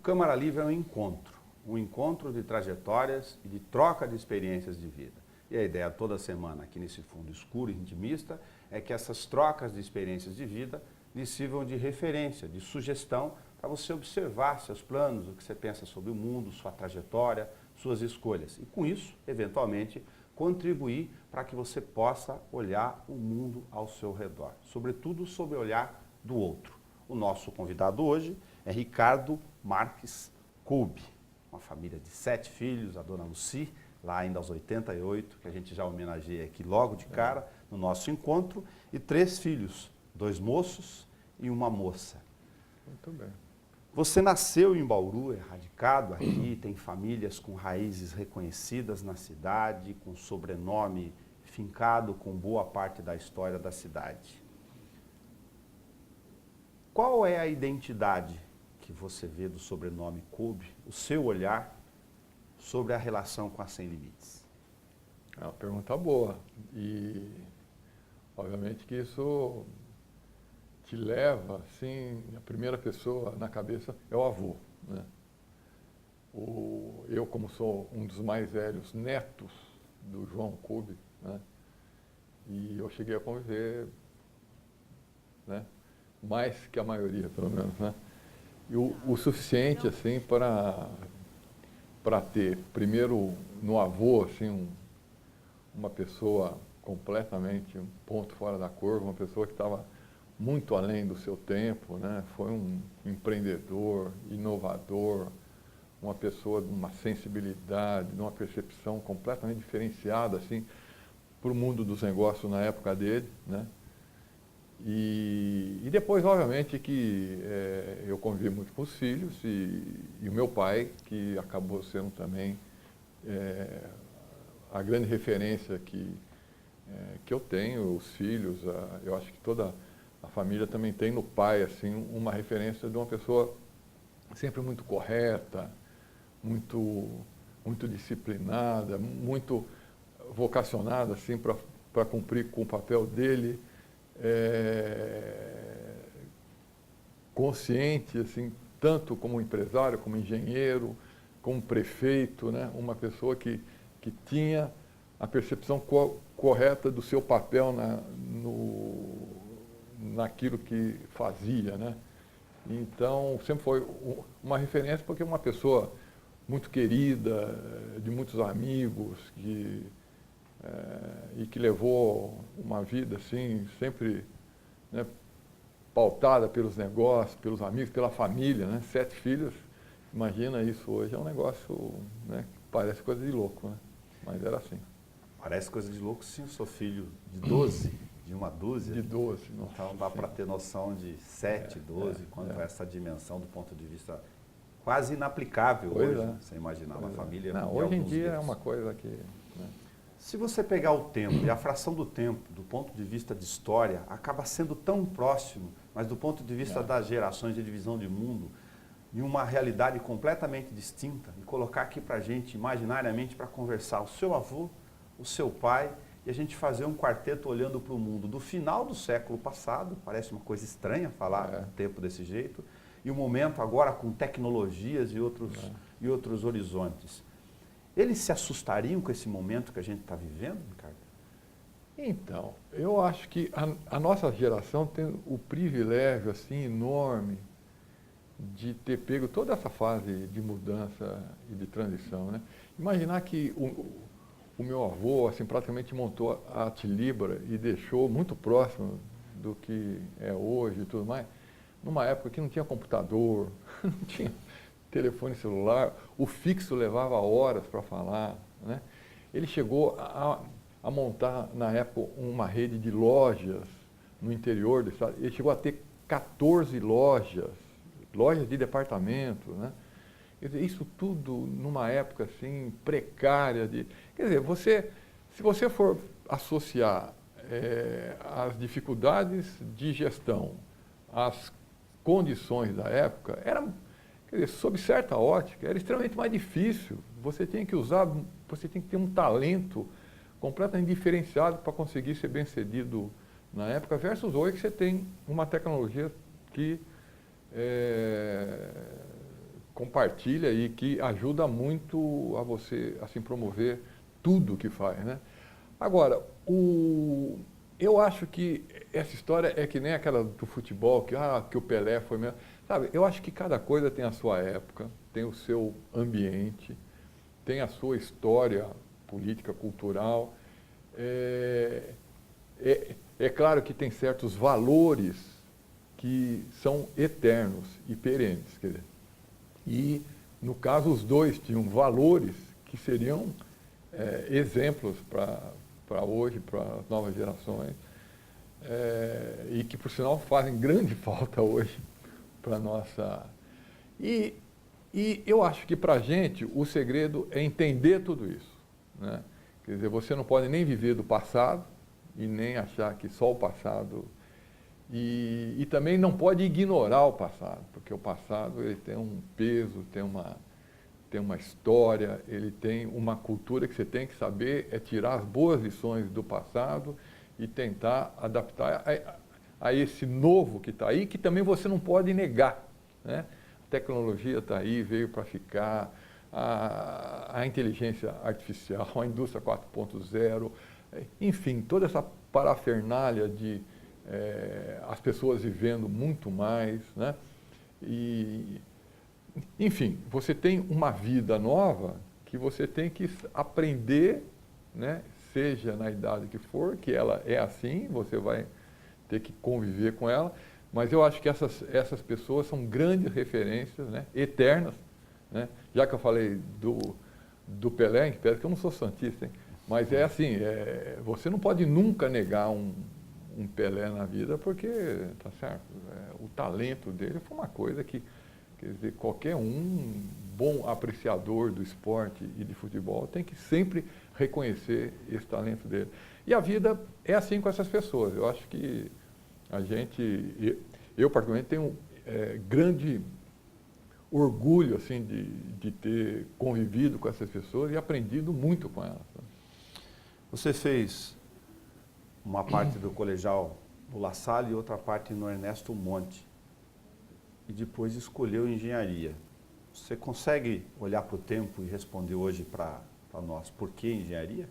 Câmara Livre é um encontro de trajetórias e de troca de experiências de vida. E a ideia toda semana aqui nesse fundo escuro e intimista é que essas trocas de experiências de vida lhe sirvam de referência, de sugestão para você observar seus planos, o que você pensa sobre o mundo, sua trajetória, suas escolhas. E com isso, eventualmente, contribuir para que você possa olhar o mundo ao seu redor, sobretudo sob o olhar do outro. O nosso convidado hoje é Ricardo Marques Kolbe, uma família de 7 filhos, a dona Lucy, lá ainda aos 88, que a gente já homenageia aqui logo de cara no nosso encontro, e 3 filhos, 2 moços e uma moça. Muito bem. Você nasceu em Bauru, é radicado aqui, tem famílias com raízes reconhecidas na cidade, com sobrenome fincado com boa parte da história da cidade. Qual é a identidade que você vê do sobrenome Kolbe, o seu olhar sobre a relação com a Sem Limites? É uma pergunta boa e, obviamente, que isso te leva, assim, a primeira pessoa na cabeça é o avô, né? Eu, como sou um dos mais velhos netos do João Kolbe, né? E eu cheguei a conviver, né? Mais que a maioria, pelo menos, né? E o suficiente, assim, para ter, primeiro, no avô, assim, uma pessoa completamente, um ponto fora da curva, uma pessoa que estava muito além do seu tempo, né? Foi um empreendedor, inovador, uma pessoa de uma sensibilidade, de uma percepção completamente diferenciada, assim, para o mundo dos negócios na época dele, né? E depois, obviamente, que eu convivi muito com os filhos e o meu pai, que acabou sendo também a grande referência que eu tenho, os filhos, eu acho que toda a família também tem no pai, assim, uma referência de uma pessoa sempre muito correta, muito disciplinada, muito vocacionada, assim, para cumprir com o papel dele, consciente, assim, tanto como empresário, como engenheiro, como prefeito, né? Uma pessoa que tinha a percepção correta do seu papel naquilo que fazia, né? Então, sempre foi uma referência, porque é uma pessoa muito querida, de muitos amigos, e que levou uma vida, assim, sempre, né, pautada pelos negócios, pelos amigos, pela família, né? 7 filhos, imagina isso hoje, é um negócio, né, que parece coisa de louco, né? Mas era assim. Parece coisa de louco, sim, eu sou filho de 12, de uma dúzia. De 12, nossa. Então dá para ter noção de 7, 12, quanto a essa dimensão do ponto de vista quase inaplicável hoje, você imaginar uma família Não, de hoje em alguns dia deles. é uma coisa que... né? Se você pegar o tempo e a fração do tempo, do ponto de vista de história, acaba sendo tão próximo, mas do ponto de vista das gerações de divisão de mundo, em uma realidade completamente distinta, e colocar aqui para a gente, imaginariamente, para conversar o seu avô, o seu pai, e a gente fazer um quarteto olhando para o mundo do final do século passado, parece uma coisa estranha falar um tempo desse jeito, e o momento agora com tecnologias e outros horizontes. Eles se assustariam com esse momento que a gente está vivendo, Ricardo? Então, eu acho que a nossa geração tem o privilégio, assim, enorme de ter pego toda essa fase de mudança e de transição, né? Imaginar que o meu avô, assim, praticamente montou a Tilibra e deixou muito próximo do que é hoje e tudo mais, numa época que não tinha computador, não tinha telefone celular, o fixo levava horas para falar, né? Ele chegou a montar, na época, uma rede de lojas no interior do estado. Ele chegou a ter 14 lojas de departamento, né? Quer dizer, isso tudo numa época, assim, precária. Quer dizer, se você for associar as dificuldades de gestão às condições da época, quer dizer, sob certa ótica, era extremamente mais difícil. Você tem que ter um talento completamente diferenciado para conseguir ser bem-sucedido na época, versus hoje que você tem uma tecnologia que compartilha e que ajuda muito a você assim, promover tudo que faz, né? Agora, eu acho que essa história é que nem aquela do futebol, que o Pelé foi mesmo. Sabe, eu acho que cada coisa tem a sua época, tem o seu ambiente, tem a sua história política, cultural. É claro que tem certos valores que são eternos e perenes. Quer dizer, e, no caso, os dois tinham valores que seriam exemplos para hoje, para as novas gerações, e que, por sinal, fazem grande falta hoje para a nossa... E eu acho que, para a gente, o segredo é entender tudo isso, né? Quer dizer, você não pode nem viver do passado e nem achar que só o passado... E também não pode ignorar o passado, porque o passado ele tem um peso, tem uma história, ele tem uma cultura que você tem que saber tirar as boas lições do passado e tentar adaptar a esse novo que está aí, que também você não pode negar, né? A tecnologia está aí, veio para ficar, a inteligência artificial, a indústria 4.0, enfim, toda essa parafernália de as pessoas vivendo muito mais, né? Enfim, você tem uma vida nova que você tem que aprender, né? Seja na idade que for, que ela é assim, você vai ter que conviver com ela, mas eu acho que essas pessoas são grandes referências, né? Eternas, né? Já que eu falei do Pelé, que eu não sou santista, hein? Mas é assim, você não pode nunca negar um Pelé na vida, porque, tá certo, o talento dele foi uma coisa que, quer dizer, qualquer bom apreciador do esporte e de futebol tem que sempre reconhecer esse talento dele. E a vida é assim com essas pessoas. Eu acho que eu particularmente tenho grande orgulho assim, de ter convivido com essas pessoas e aprendido muito com elas. Você fez uma parte do colegial no La Salle e outra parte no Ernesto Monte. E depois escolheu engenharia. Você consegue olhar para o tempo e responder hoje para nós por que engenharia?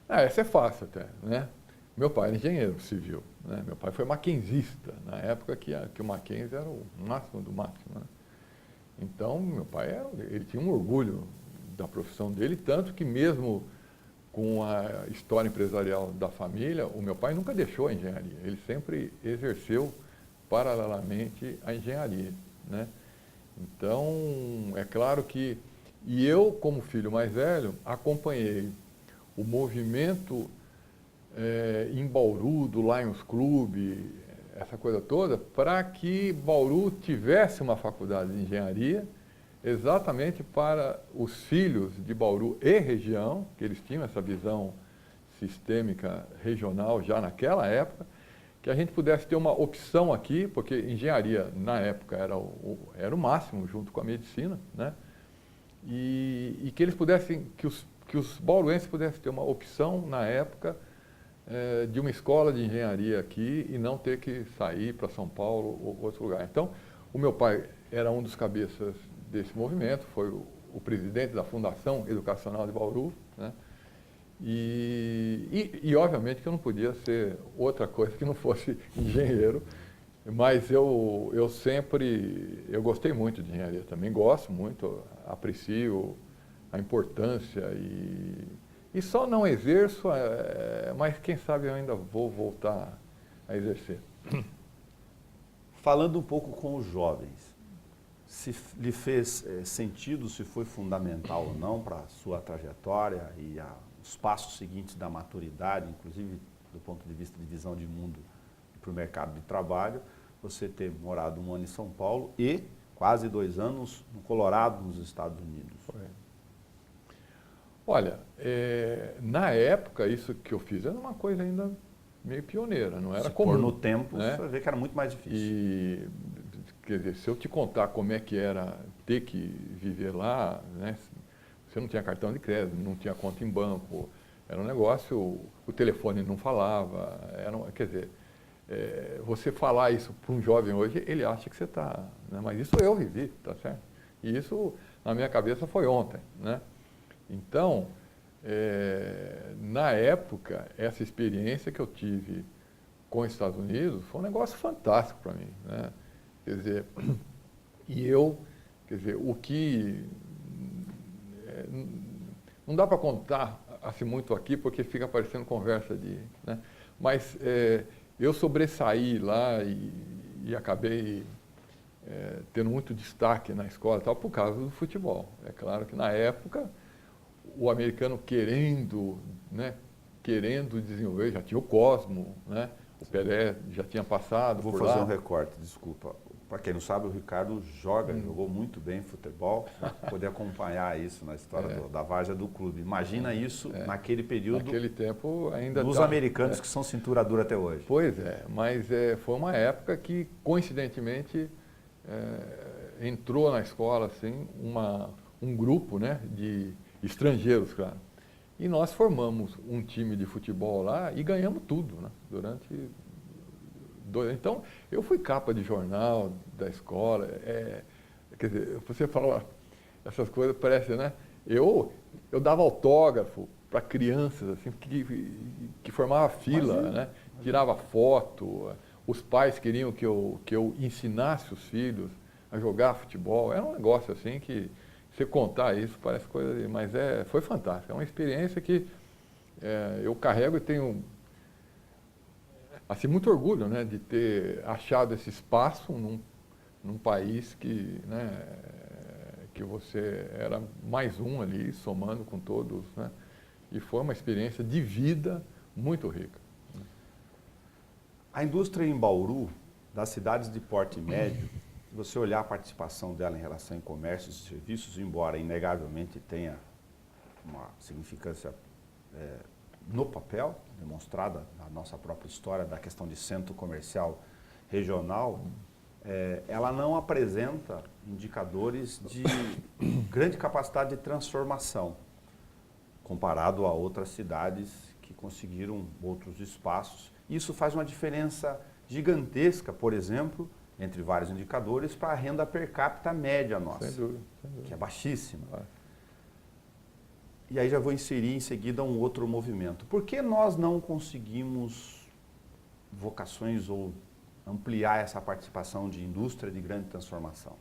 Essa é fácil até, né? Meu pai era engenheiro civil, né? Meu pai foi maquinzista, na época que o Mackenzie era o máximo do máximo, né? Então, meu pai ele tinha um orgulho da profissão dele, tanto que mesmo com a história empresarial da família, o meu pai nunca deixou a engenharia, ele sempre exerceu paralelamente a engenharia, né? Então, é claro que, e eu, como filho mais velho, acompanhei o movimento em Bauru, do Lions Club, essa coisa toda, para que Bauru tivesse uma faculdade de engenharia, exatamente para os filhos de Bauru e região, que eles tinham essa visão sistêmica regional já naquela época, que a gente pudesse ter uma opção aqui, porque engenharia na época era o máximo junto com a medicina, né? E que eles pudessem, que os bauruenses pudessem ter uma opção na época de uma escola de engenharia aqui e não ter que sair para São Paulo ou outro lugar. Então, o meu pai era um dos cabeças desse movimento, foi o presidente da Fundação Educacional de Bauru, né? E obviamente que eu não podia ser outra coisa que não fosse engenheiro, mas eu gostei muito de engenharia, também gosto muito, aprecio a importância e só não exerço, mas quem sabe eu ainda vou voltar a exercer. Falando um pouco com os jovens, se lhe fez sentido, se foi fundamental ou não para a sua trajetória e os passos seguintes da maturidade, inclusive do ponto de vista de visão de mundo para o mercado de trabalho, você ter morado 1 ano em São Paulo e quase 2 anos no Colorado, nos Estados Unidos. Foi. Olha, na época isso que eu fiz era uma coisa ainda meio pioneira, não era comum. No tempo, né? Você vê que era muito mais difícil. E, quer dizer, se eu te contar como é que era ter que viver lá, né? Você não tinha cartão de crédito, não tinha conta em banco, era um negócio, o telefone não falava, quer dizer, você falar isso para um jovem hoje, ele acha que você está, né? Mas isso eu vivi, tá certo? E isso, na minha cabeça, foi ontem, né? Então, na época, essa experiência que eu tive com os Estados Unidos foi um negócio fantástico para mim, né? Quer dizer, o que não dá para contar assim muito aqui porque fica parecendo conversa né? Mas eu sobressaí lá e acabei tendo muito destaque na escola e tal por causa do futebol. É claro que na época o americano querendo desenvolver, já tinha o Cosmo, né? O Pelé já tinha passado Vou por fazer lá. um recorte, desculpa. Para quem não sabe, o Ricardo jogou muito bem futebol, poder acompanhar isso na história da várzea do clube. Imagina isso naquele período, naquele tempo ainda dos americanos que são cintura dura até hoje. Pois é, mas foi uma época que, coincidentemente, entrou na escola assim, um grupo, né, de estrangeiros, claro. E nós formamos um time de futebol lá e ganhamos tudo, né, durante 2 anos. Então, eu fui capa de jornal da escola. Quer dizer, você fala essas coisas, parece, né? Eu dava autógrafo para crianças assim, que formava fila, né? Tirava foto. Os pais queriam que eu ensinasse os filhos a jogar futebol. Era um negócio assim que, você contar isso, parece coisa, mas foi fantástico. É uma experiência que eu carrego e tenho assim, muito orgulho, né, de ter achado esse espaço num país que, né, que você era mais um ali, somando com todos, né? E foi uma experiência de vida muito rica. A indústria em Bauru, das cidades de porte médio, se você olhar a participação dela em relação a comércios e serviços, embora inegavelmente tenha uma significância no papel, demonstrada na nossa própria história da questão de centro comercial regional, ela não apresenta indicadores de grande capacidade de transformação, comparado a outras cidades que conseguiram outros espaços. Isso faz uma diferença gigantesca, por exemplo, entre vários indicadores, para a renda per capita média nossa, Sem dúvida, sem dúvida. Que é baixíssima. E aí já vou inserir em seguida um outro movimento. Por que nós não conseguimos vocações ou ampliar essa participação de indústria de grande transformação?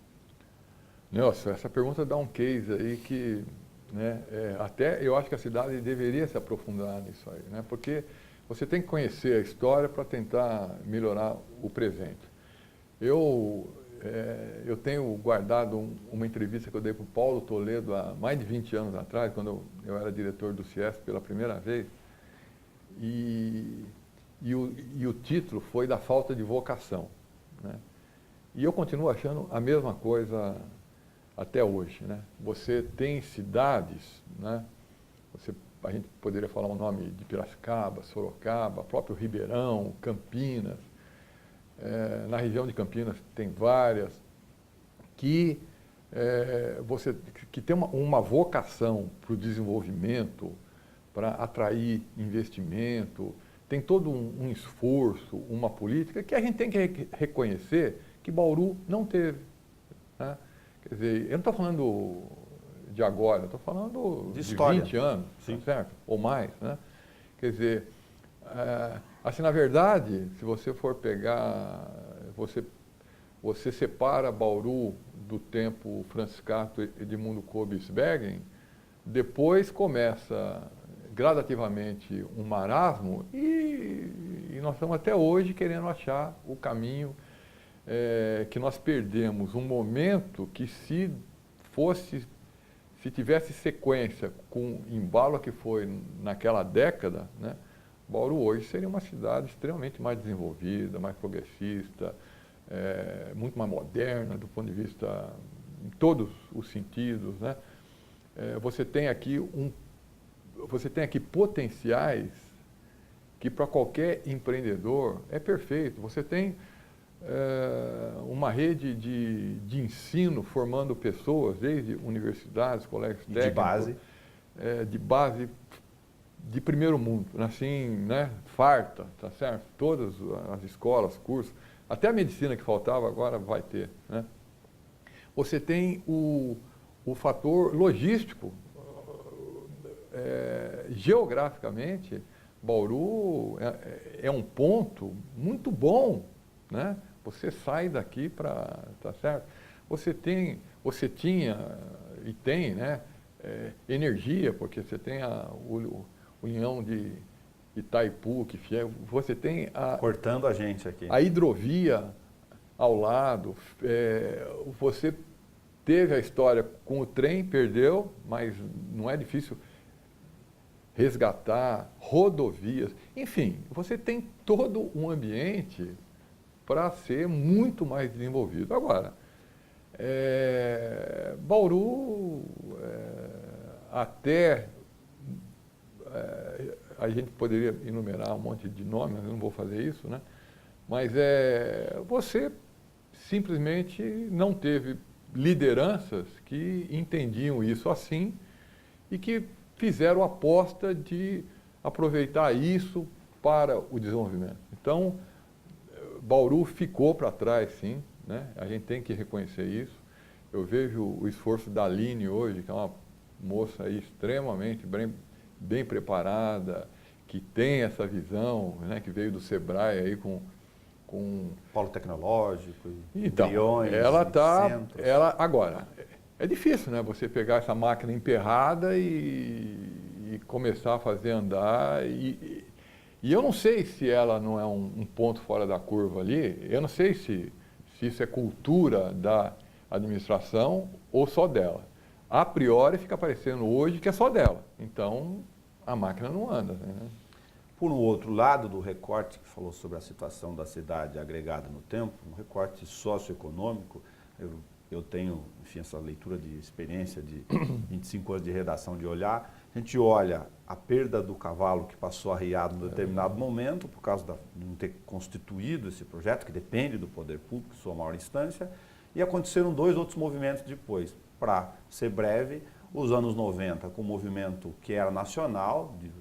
Nelson, essa pergunta dá um case aí que, né, até eu acho que a cidade deveria se aprofundar nisso aí, né? Porque você tem que conhecer a história para tentar melhorar o presente. Eu tenho guardado uma entrevista que eu dei para o Paulo Toledo há mais de 20 anos atrás, quando eu era diretor do Ciesp pela primeira vez, e o título foi da falta de vocação, né? E eu continuo achando a mesma coisa até hoje, né? Você tem cidades, né? A gente poderia falar o nome de Piracicaba, Sorocaba, próprio Ribeirão, Campinas. Na região de Campinas tem várias que tem uma vocação para o desenvolvimento, para atrair investimento, tem todo um esforço, uma política que a gente tem que reconhecer que Bauru não teve, né? Quer dizer, eu não estou falando de agora, eu estou falando de 20 anos, certo? Ou mais, né? Quer dizer, assim, na verdade, se você for pegar, você separa Bauru do tempo Franciscato Edmundo Kobesbergen, depois começa gradativamente um marasmo e nós estamos até hoje querendo achar o caminho que nós perdemos, um momento que se tivesse sequência com o embalo que foi naquela década, né, Bauru hoje seria uma cidade extremamente mais desenvolvida, mais progressista, muito mais moderna do ponto de vista, em todos os sentidos, né? Você tem aqui potenciais que para qualquer empreendedor é perfeito. Você tem uma rede de ensino formando pessoas, desde universidades, colégios técnicos, de base de primeiro mundo, assim, né, farta, tá certo? Todas as escolas, cursos, até a medicina que faltava agora vai ter, né? Você tem o fator logístico. Geograficamente, Bauru é um ponto muito bom, né? Você sai daqui para... Tá certo? Você tinha e tem, né, energia, porque você tem a União de Itaipu, você tem cortando a gente aqui. A hidrovia ao lado, você teve a história com o trem, perdeu, mas não é difícil resgatar rodovias. Enfim, você tem todo um ambiente para ser muito mais desenvolvido. Agora, Bauru, até a gente poderia enumerar um monte de nomes, mas eu não vou fazer isso, né? Mas você simplesmente não teve lideranças que entendiam isso assim e que fizeram aposta de aproveitar isso para o desenvolvimento. Então, Bauru ficou para trás, sim, né? A gente tem que reconhecer isso. Eu vejo o esforço da Aline hoje, que é uma moça aí extremamente bem preparada, que tem essa visão, né? Que veio do Sebrae aí com polo tecnológico, então, embriões, agora, é difícil, né? Você pegar essa máquina emperrada e começar a fazer andar. E eu não sei se ela não é um ponto fora da curva ali. Eu não sei se isso é cultura da administração ou só dela. A priori fica parecendo hoje que é só dela. Então, a máquina não anda, né? Por um outro lado do recorte que falou sobre a situação da cidade agregada no tempo, um recorte socioeconômico, eu tenho, enfim, essa leitura de experiência de 25 anos de redação de olhar, a gente olha a perda do cavalo que passou arriado em determinado momento, por causa de não ter constituído esse projeto, que depende do poder público, sua maior instância, e aconteceram 2 outros movimentos depois. Para ser breve, os anos 90, com o movimento que era nacional, de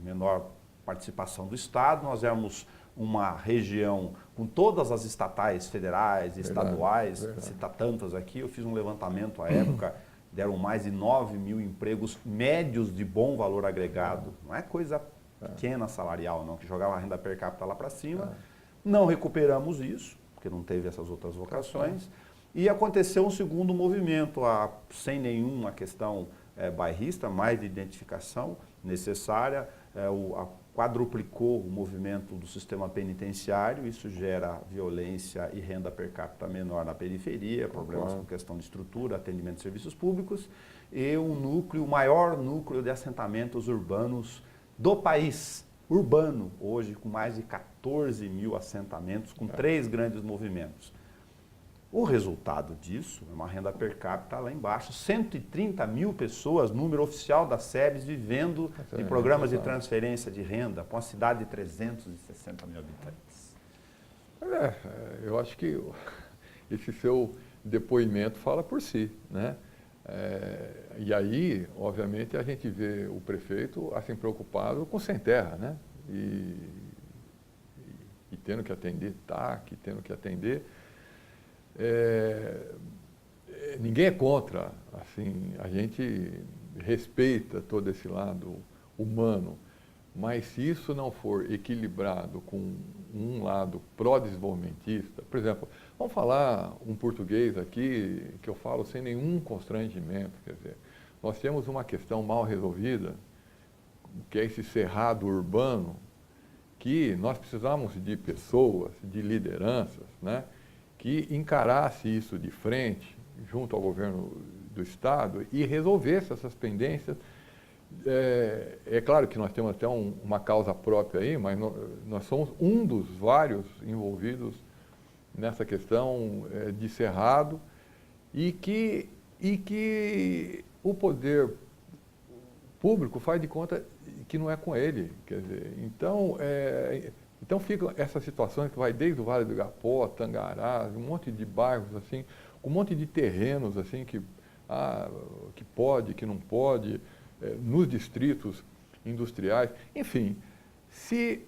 menor participação do Estado, nós éramos uma região com todas as estatais federais e estaduais, citar tantas aqui, eu fiz um levantamento à época, deram mais de 9 mil empregos médios de bom valor agregado, não é coisa pequena salarial não, que jogava a renda per capita lá para cima, não recuperamos isso, porque não teve essas outras vocações, e aconteceu um segundo movimento, sem nenhuma questão bairrista, mais de identificação necessária, quadruplicou o movimento do sistema penitenciário, isso gera violência e renda per capita menor na periferia, problemas com questão de estrutura, atendimento de serviços públicos, e o maior núcleo de assentamentos urbanos do país, urbano, hoje com mais de 14 mil assentamentos, com 3 grandes movimentos. O resultado disso é uma renda per capita lá embaixo, 130 mil pessoas, número oficial da SEBS, vivendo de programas de transferência de renda, para uma cidade de 360 mil habitantes. Eu acho que esse seu depoimento fala por si, né? E aí, obviamente, a gente vê o prefeito assim preocupado com sem terra, né? E tendo que atender TAC, tendo que atender... ninguém é contra, assim, a gente respeita todo esse lado humano, mas se isso não for equilibrado com um lado pró-desenvolvimentista, por exemplo, vamos falar um português aqui que eu falo sem nenhum constrangimento, quer dizer, nós temos uma questão mal resolvida, que é esse cerrado urbano, que nós precisamos de pessoas, de lideranças, né? Que encarasse isso de frente, junto ao governo do Estado, e resolvesse essas pendências. É claro que nós temos até uma causa própria aí, mas nós somos um dos vários envolvidos nessa questão de cerrado, e que o poder público faz de conta que não é com ele. Quer dizer, então ficam essas situações que vai desde o Vale do Igapó, Tangarás, um monte de bairros assim, com um monte de terrenos assim que pode, que não pode, nos distritos industriais. Enfim, se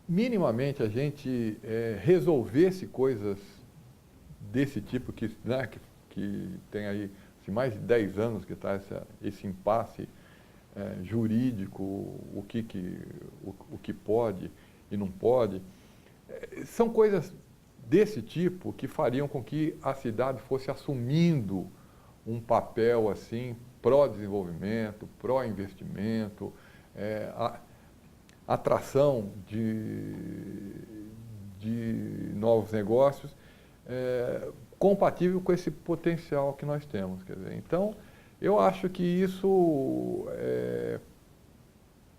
minimamente a gente resolvesse coisas desse tipo que que tem aí assim, mais de 10 anos que está esse impasse jurídico, o que pode e não pode. São coisas desse tipo que fariam com que a cidade fosse assumindo um papel assim pró-desenvolvimento, pró-investimento, atração de novos negócios, compatível com esse potencial que nós temos. Quer dizer, então, eu acho que isso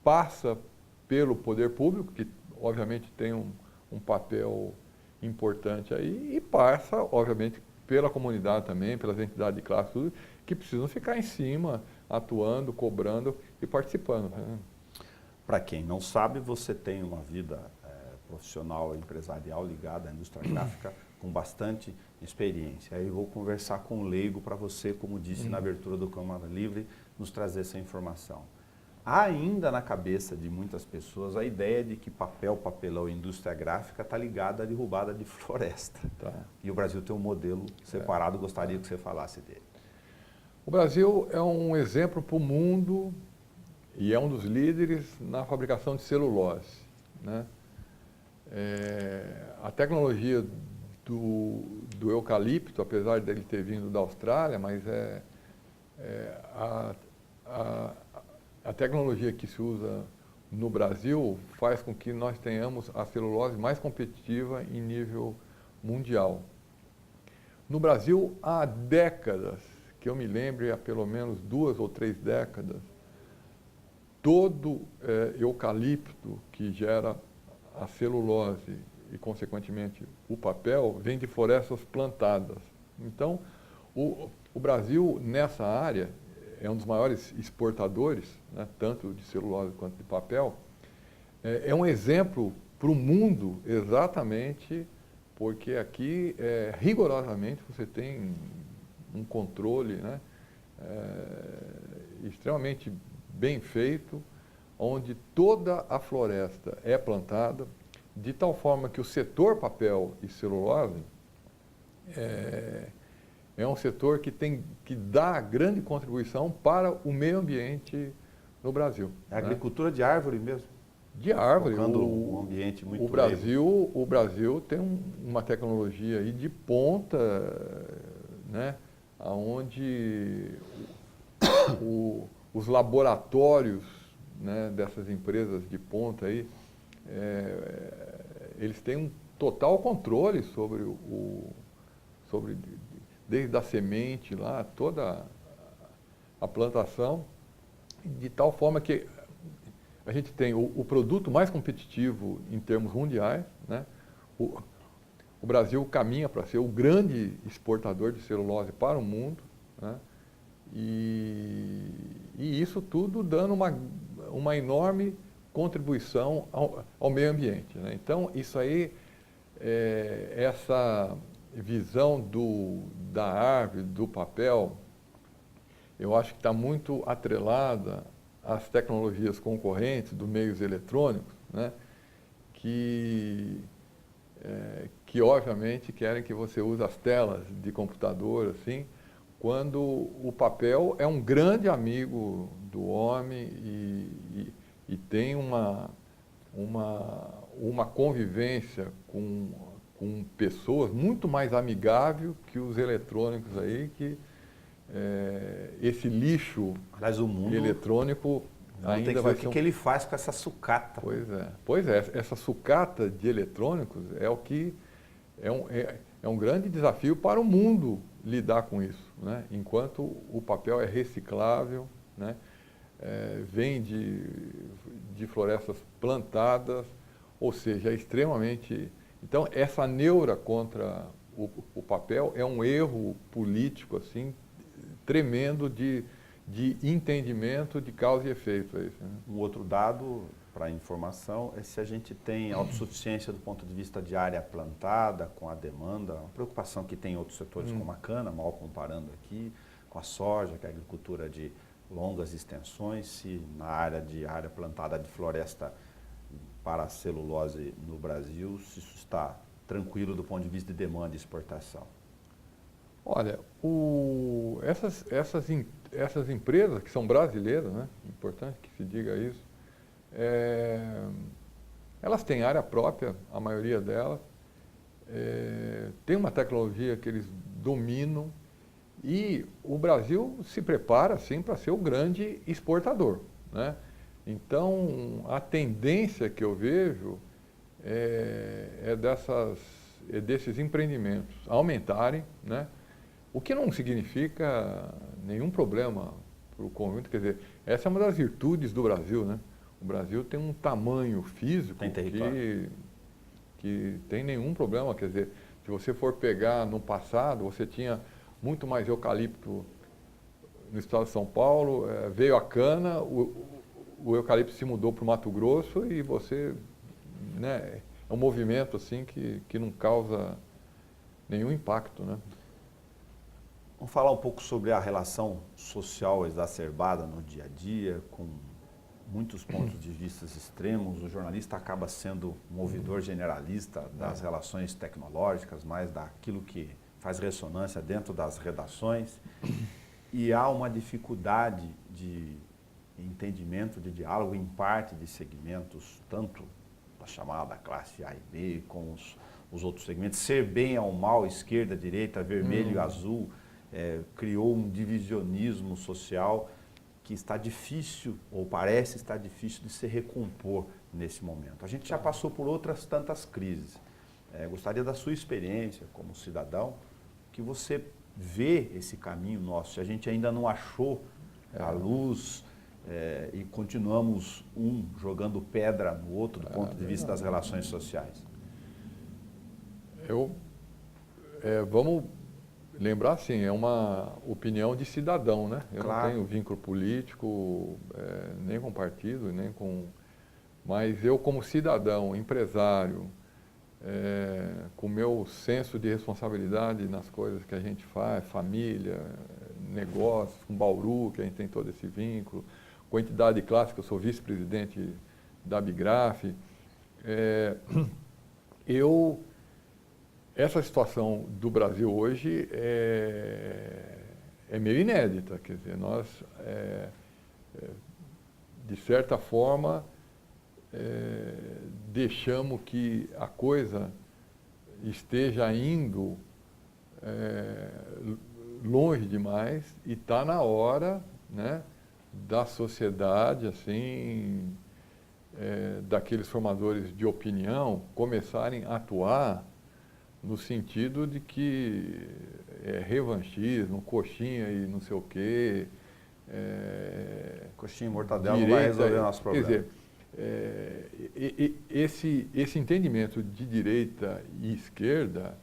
passa pelo poder público, que obviamente tem um papel importante aí, e passa, obviamente, pela comunidade também, pelas entidades de classe, tudo, que precisam ficar em cima, atuando, cobrando e participando. Para quem não sabe, você tem uma vida profissional, empresarial ligada à indústria gráfica com bastante experiência. Aí eu vou conversar com o leigo para você, como disse na abertura do Câmara Livre, nos trazer essa informação. Há ainda na cabeça de muitas pessoas a ideia de que papel, papelão e indústria gráfica está ligada à derrubada de floresta. Tá. E o Brasil tem um modelo separado, gostaria que você falasse dele. O Brasil é um exemplo para o mundo e é um dos líderes na fabricação de celulose, né? A tecnologia do eucalipto, apesar dele ter vindo da Austrália, mas a tecnologia que se usa no Brasil faz com que nós tenhamos a celulose mais competitiva em nível mundial. No Brasil, há décadas, que eu me lembre, há pelo menos 2 ou 3 décadas, todo eucalipto que gera a celulose e, consequentemente, o papel, vem de florestas plantadas. Então, o Brasil, nessa área, é um dos maiores exportadores, né, tanto de celulose quanto de papel. É um exemplo para o mundo, exatamente, porque aqui, rigorosamente, você tem um controle, né, extremamente bem feito, onde toda a floresta é plantada, de tal forma que o setor papel e celulose é um setor que dá grande contribuição para o meio ambiente no Brasil. É a agricultura de árvore mesmo? De árvore. Um ambiente muito o Brasil tem uma tecnologia aí de ponta, né, onde os laboratórios, né, dessas empresas de ponta aí, eles têm um total controle sobre desde a semente lá, toda a plantação, de tal forma que a gente tem o produto mais competitivo em termos mundiais, né? O Brasil caminha para ser o grande exportador de celulose para o mundo, né? E isso tudo dando uma enorme contribuição ao meio ambiente, né? Então, isso aí, essa visão da árvore, do papel, eu acho que está muito atrelada às tecnologias concorrentes dos meios eletrônicos, né? Que obviamente querem que você use as telas de computador, assim, quando o papel é um grande amigo do homem e tem uma convivência com pessoas muito mais amigável que os eletrônicos aí, que esse lixo o mundo eletrônico ainda vai ser o que ele faz com essa sucata. Pois é, essa sucata de eletrônicos é o que é um grande desafio para o mundo lidar com isso, né? Enquanto o papel é reciclável, né? Vem de florestas plantadas, ou seja, é extremamente... Então, essa neura contra o papel é um erro político assim, tremendo de entendimento de causa e efeito. É isso, né? Um outro dado para informação é se a gente tem autossuficiência do ponto de vista de área plantada com a demanda, uma preocupação que tem em outros setores como a cana, mal comparando aqui, com a soja, que é a agricultura de longas extensões, se na área plantada de floresta para a celulose no Brasil, se isso está tranquilo do ponto de vista de demanda e exportação. Olha, essas empresas que são brasileiras, né? Importante que se diga isso, elas têm área própria, a maioria delas, tem uma tecnologia que eles dominam e o Brasil se prepara, sim, para ser o grande exportador, né? Então, a tendência que eu vejo é desses empreendimentos aumentarem, né? O que não significa nenhum problema para o conjunto, quer dizer, essa é uma das virtudes do Brasil, né? O Brasil tem um tamanho físico que tem nenhum problema, quer dizer, se você for pegar no passado, você tinha muito mais eucalipto no estado de São Paulo, veio a cana, o eucalipto se mudou para o Mato Grosso e você, né, é um movimento assim que não causa nenhum impacto, né? Vamos falar um pouco sobre a relação social exacerbada no dia a dia, com muitos pontos de vista extremos. O jornalista acaba sendo um ouvidor generalista das relações tecnológicas, mais daquilo que faz ressonância dentro das redações. E há uma dificuldade de entendimento, de diálogo em parte de segmentos, tanto da chamada classe A e B, com os outros segmentos. Ser bem ao mal, esquerda, direita, vermelho e azul, criou um divisionismo social que está difícil, ou parece estar difícil de se recompor nesse momento. A gente já passou por outras tantas crises. Gostaria da sua experiência como cidadão, que você vê esse caminho nosso, se a gente ainda não achou a luz e continuamos um jogando pedra no outro do ponto de vista das relações sociais. Vamos lembrar assim, é uma opinião de cidadão, né? Eu Claro. não tenho vínculo político, nem com partido, nem com... Mas eu como cidadão, empresário, com o meu senso de responsabilidade nas coisas que a gente faz, família, negócios, com Bauru, que a gente tem todo esse vínculo, com a entidade clássica, eu sou vice-presidente da Abigraf, essa situação do Brasil hoje é meio inédita, quer dizer, nós, de certa forma, deixamos que a coisa esteja indo longe demais e está na hora, né, da sociedade, assim, daqueles formadores de opinião começarem a atuar no sentido de que revanchismo, coxinha e não sei o quê. Coxinha e mortadela não vai resolver o nosso problema. Quer dizer, esse entendimento de direita e esquerda,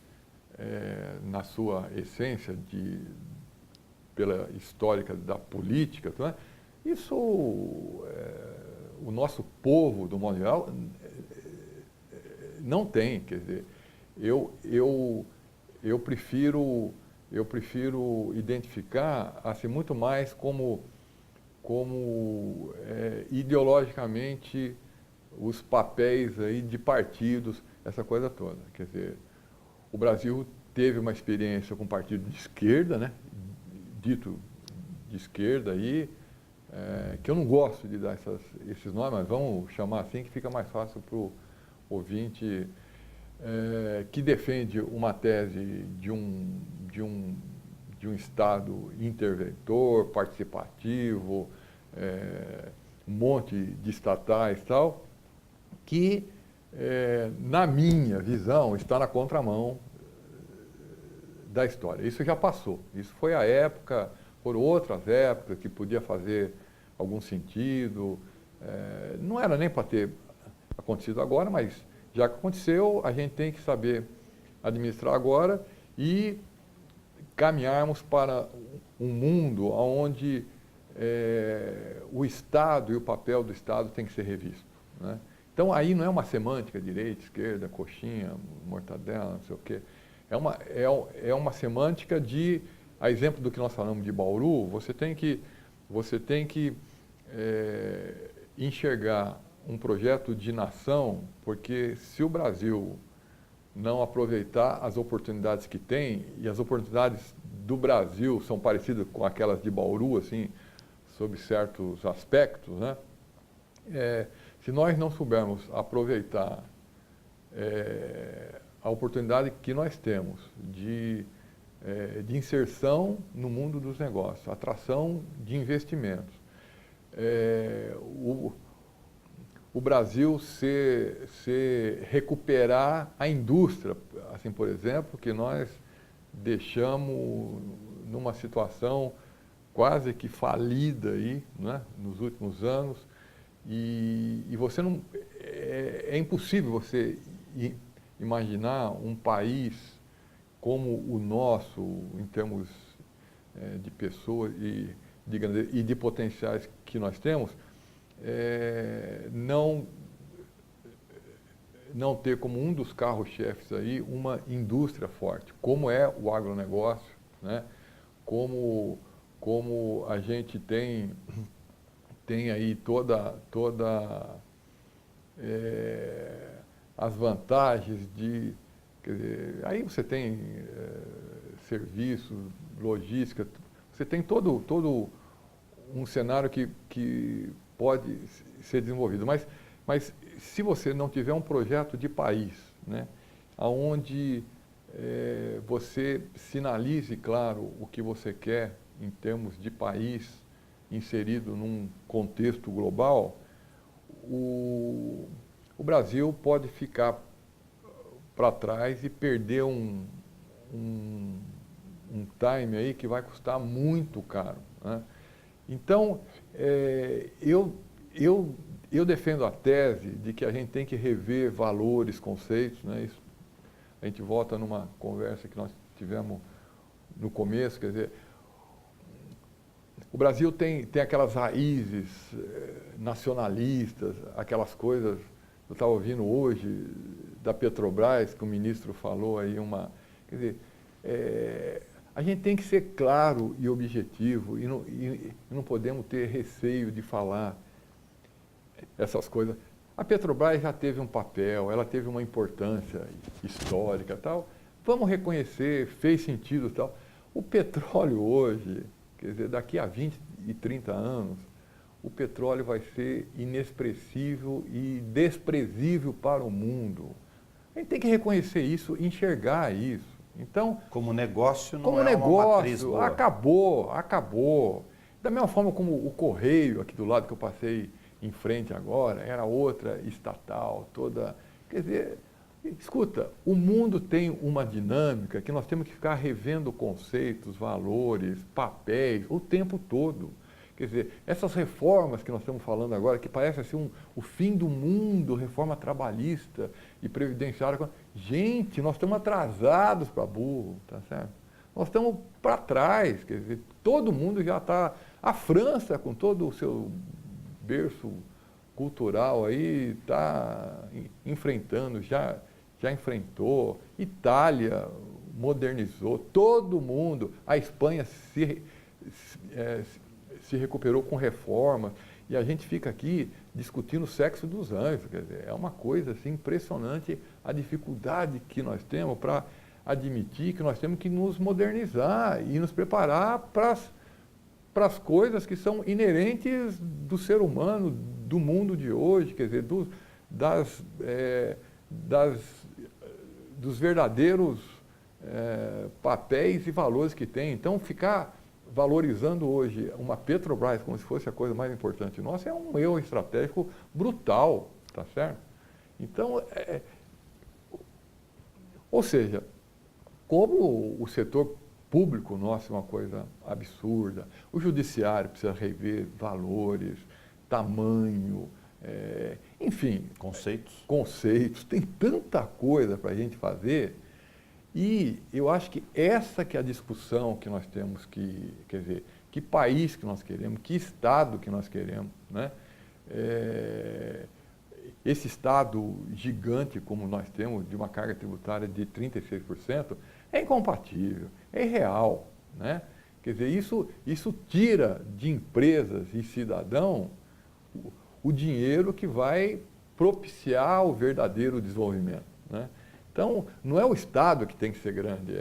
na sua essência pela histórica da política, tá? Isso o nosso povo, do modo geral, não tem, quer dizer, eu prefiro identificar assim, muito mais como ideologicamente os papéis aí de partidos, essa coisa toda. Quer dizer, o Brasil teve uma experiência com partido de esquerda, né? Dito de esquerda aí, que eu não gosto de dar esses nomes, mas vamos chamar assim que fica mais fácil para o ouvinte, que defende uma tese de um Estado interventor, participativo, um monte de estatais e tal, que, na minha visão, está na contramão da história. Isso já passou. Isso foi a época, foram outras épocas que podia fazer algum sentido. Não era nem para ter acontecido agora, mas já que aconteceu, a gente tem que saber administrar agora e caminharmos para um mundo onde o Estado e o papel do Estado tem que ser revisto, né? Então, aí não é uma semântica, direita, esquerda, coxinha, mortadela, não sei o quê. É uma semântica de, a exemplo do que nós falamos de Bauru, você tem que enxergar um projeto de nação, porque se o Brasil não aproveitar as oportunidades que tem, e as oportunidades do Brasil são parecidas com aquelas de Bauru, assim, sob certos aspectos, né? Se nós não soubermos aproveitar a oportunidade que nós temos de inserção no mundo dos negócios, atração de investimentos, o Brasil se recuperar a indústria, assim, por exemplo, que nós deixamos numa situação quase que falida aí, né, nos últimos anos, e você não, é impossível você imaginar um país como o nosso, em termos de pessoas e de potenciais que nós temos, não ter como um dos carros-chefes aí uma indústria forte, como é o agronegócio, né? Como a gente tem aí toda as vantagens de, quer dizer, aí você tem serviços, logística, você tem todo um cenário que pode ser desenvolvido, mas se você não tiver um projeto de país, né, onde você sinalize, claro, o que você quer em termos de país inserido num contexto global, o Brasil pode ficar para trás e perder um time aí que vai custar muito caro, né? Então, eu defendo a tese de que a gente tem que rever valores, conceitos, né? Isso, a gente volta numa conversa que nós tivemos no começo, quer dizer, o Brasil tem aquelas raízes nacionalistas, aquelas coisas, eu estava ouvindo hoje da Petrobras, que o ministro falou aí, quer dizer, a gente tem que ser claro e objetivo e não podemos ter receio de falar essas coisas. A Petrobras já teve um papel, ela teve uma importância histórica e tal. Vamos reconhecer, fez sentido e tal. O petróleo hoje, quer dizer, daqui a 20 e 30 anos, o petróleo vai ser inexpressível e desprezível para o mundo. A gente tem que reconhecer isso, enxergar isso. Então, como negócio, não como é negócio, uma matriz boa. Acabou. Da mesma forma como o Correio, aqui do lado que eu passei em frente agora, era outra estatal, toda... Quer dizer, escuta, o mundo tem uma dinâmica que nós temos que ficar revendo conceitos, valores, papéis, o tempo todo. Quer dizer, essas reformas que nós estamos falando agora, que parece assim o fim do mundo, reforma trabalhista e previdenciária. Gente, nós estamos atrasados para burro, tá certo? Nós estamos para trás, quer dizer, todo mundo já está... A França, com todo o seu berço cultural aí, está enfrentando, já enfrentou. Itália modernizou, todo mundo. A Espanha se recuperou com reformas, e a gente fica aqui discutindo o sexo dos anjos, quer dizer, é uma coisa assim, impressionante a dificuldade que nós temos para admitir que nós temos que nos modernizar e nos preparar para as coisas que são inerentes do ser humano, do mundo de hoje, quer dizer, dos verdadeiros papéis e valores que tem. Então, ficar valorizando hoje uma Petrobras como se fosse a coisa mais importante nossa é um erro estratégico brutal, tá certo? Então, ou seja, como o setor público nosso é uma coisa absurda, o judiciário precisa rever valores, tamanho, enfim... Conceitos, tem tanta coisa para a gente fazer. E eu acho que essa que é a discussão que nós temos que, quer dizer, que país que nós queremos, que Estado que nós queremos, né? Esse Estado gigante como nós temos, de uma carga tributária de 36%, é incompatível, é irreal, né? Quer dizer, isso tira de empresas e cidadão o dinheiro que vai propiciar o verdadeiro desenvolvimento, né? Então, não é o Estado que tem que ser grande,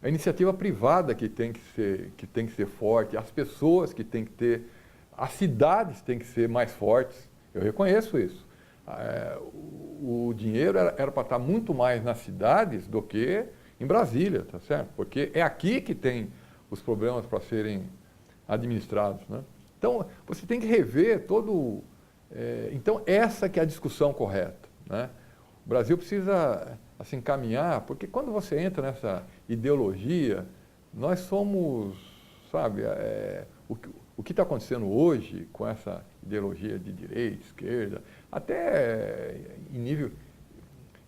a iniciativa privada que tem que ser forte, as pessoas que têm que ter, as cidades têm que ser mais fortes. Eu reconheço isso. O dinheiro era para estar muito mais nas cidades do que em Brasília, tá certo? Porque é aqui que tem os problemas para serem administrados, né? Então, você tem que rever todo... então, essa que é a discussão correta, né? O Brasil precisa assim, caminhar, porque quando você entra nessa ideologia, nós somos, sabe, o que está acontecendo hoje com essa ideologia de direita, esquerda, até em nível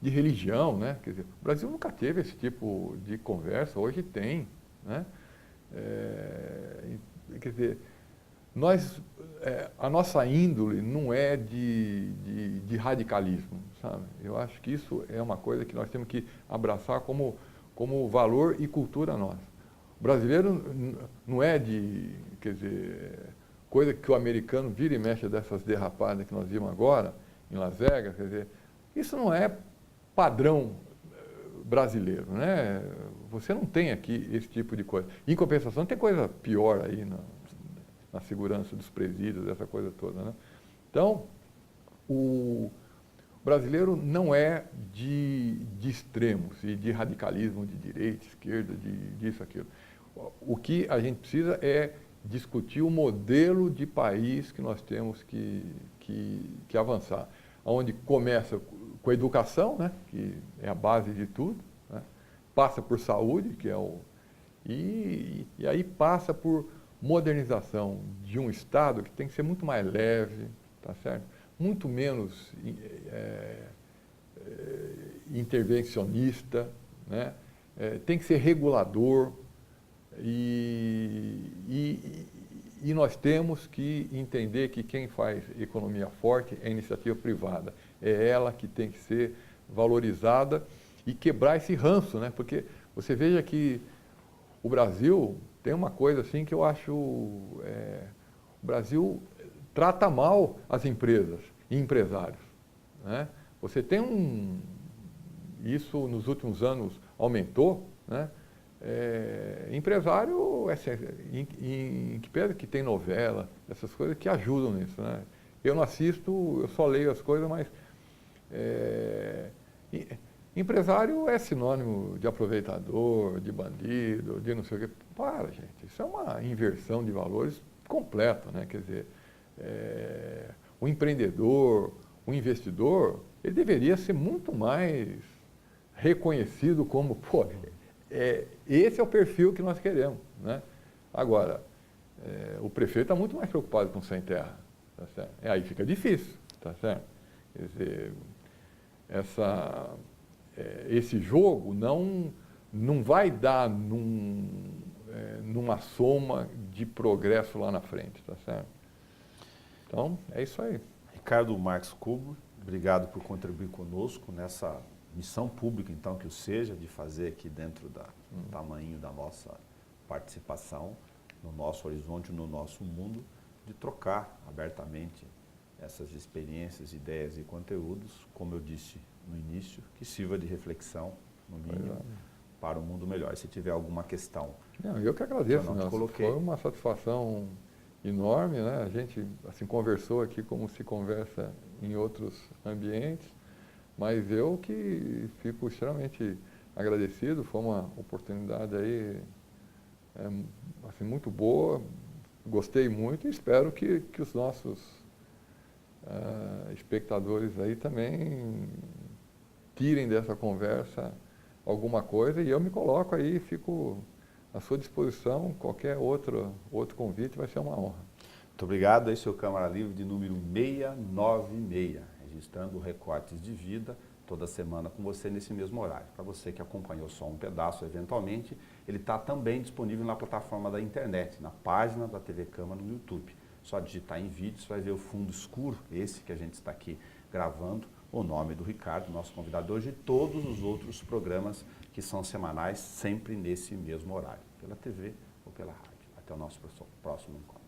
de religião, né? Quer dizer, o Brasil nunca teve esse tipo de conversa, hoje tem, né? Quer dizer, a nossa índole não é de radicalismo, sabe? Eu acho que isso é uma coisa que nós temos que abraçar como valor e cultura nossa. O brasileiro não é quer dizer, coisa que o americano vira e mexe dessas derrapadas que nós vimos agora, em Las Vegas, quer dizer, isso não é padrão brasileiro, né? Você não tem aqui esse tipo de coisa. Em compensação, tem coisa pior aí na segurança dos presídios, essa coisa toda, né? Então, o brasileiro não é de extremos e de radicalismo de direita, esquerda, disso, aquilo. O que a gente precisa é discutir o modelo de país que nós temos que avançar, onde começa com a educação, né, que é a base de tudo, né, passa por saúde, que é e aí passa por modernização de um Estado que tem que ser muito mais leve, tá certo? Muito menos intervencionista, né? Tem que ser regulador e nós temos que entender que quem faz economia forte é a iniciativa privada. É ela que tem que ser valorizada e quebrar esse ranço, né? Porque você veja que o Brasil tem uma coisa assim que eu acho... o Brasil trata mal as empresas e empresários, né? Você tem isso nos últimos anos aumentou, né? Empresário, em que pese que tem novela, essas coisas que ajudam nisso, né? Eu não assisto, eu só leio as coisas, mas empresário é sinônimo de aproveitador, de bandido, de não sei o quê. Para, gente, isso é uma inversão de valores completa, né? Quer dizer, o empreendedor, o investidor, ele deveria ser muito mais reconhecido como, pô, esse é o perfil que nós queremos, né? Agora, o prefeito está muito mais preocupado com sem terra, tá certo? Aí fica difícil, tá certo? Quer dizer, esse jogo não vai dar numa soma de progresso lá na frente, tá certo? Então, é isso aí. Ricardo Marques Cubo, obrigado por contribuir conosco nessa missão pública, então, que o seja, de fazer aqui dentro do tamanho da nossa participação, no nosso horizonte, no nosso mundo, de trocar abertamente essas experiências, ideias e conteúdos, como eu disse no início, que sirva de reflexão, no mínimo, para um mundo melhor. Se tiver alguma questão... Não, eu que agradeço, Nelson. Foi uma satisfação enorme, né? A gente assim, conversou aqui como se conversa em outros ambientes, mas eu que fico extremamente agradecido, foi uma oportunidade aí assim, muito boa, gostei muito e espero que os nossos espectadores aí também tirem dessa conversa alguma coisa e eu me coloco aí, fico à sua disposição, qualquer outro convite vai ser uma honra. Muito obrigado, esse é o Câmara Livre de número 696, registrando recortes de vida toda semana com você nesse mesmo horário. Para você que acompanhou só um pedaço, eventualmente, ele está também disponível na plataforma da internet, na página da TV Câmara no YouTube. Só digitar em vídeo, você vai ver o fundo escuro, esse que a gente está aqui gravando, o nome do Ricardo, nosso convidado hoje, e todos os outros programas que são semanais, sempre nesse mesmo horário, pela TV ou pela rádio. Até o nosso próximo encontro.